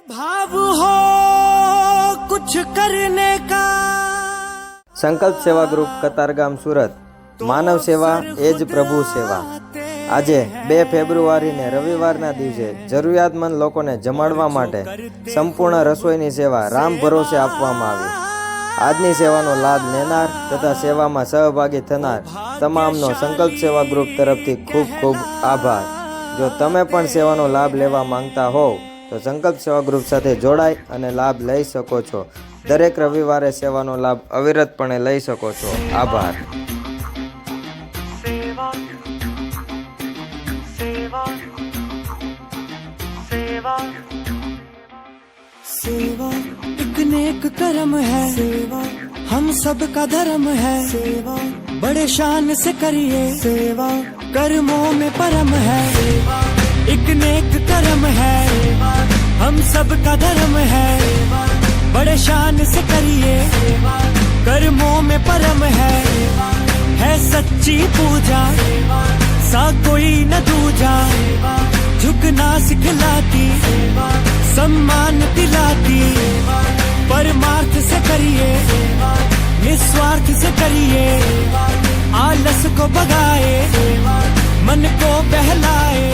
भाव हो कुछ करने का। સંકલ્પ સેવા ગ્રુપ કતારગામ સુરત। માનવ સેવા એ જ પ્રભુ સેવા। આજે 2 ફેબ્રુઆરીને રવિવારના દિવસે જરૂરિયાતમંદ લોકોને જમાડવા માટે સંપૂર્ણ રસોઈની સેવા રામ ભરોસે આપવામાં આવી। આજની સેવાનો લાભ લેનાર તથા સેવામાં સહભાગી થનાર તમામનો સંકલ્પ સેવા ગ્રુપ તરફથી ખૂબ ખૂબ આભાર। જો તમે પણ સેવાનો લાભ લેવા માંગતા હોવ તો સંકલ્પ સેવા ગ્રુપ સાથે જોડાઈ અને લાભ લઈ શકો છો। દરેક રવિવારે સેવાનો લાભ અવિરતપણે લઈ શકો છો। આભાર। सेवा एक नेक कर्म है, सेवा हम सब का धर्म है। सेवा बड़े शान से करिए, सेवा कर्मों में परम है। सेवा एक नेक कर्म है, हम सब का धर्म है। बड़े शान से करिए, कर्मों में परम है सच्ची पूजा, सा कोई न दूजा। झुकना सिखलाती, सम्मान दिलाती, परमार्थ से करिए, निस्वार्थ से करिए। आलस को भगाए, मन को बहलाए।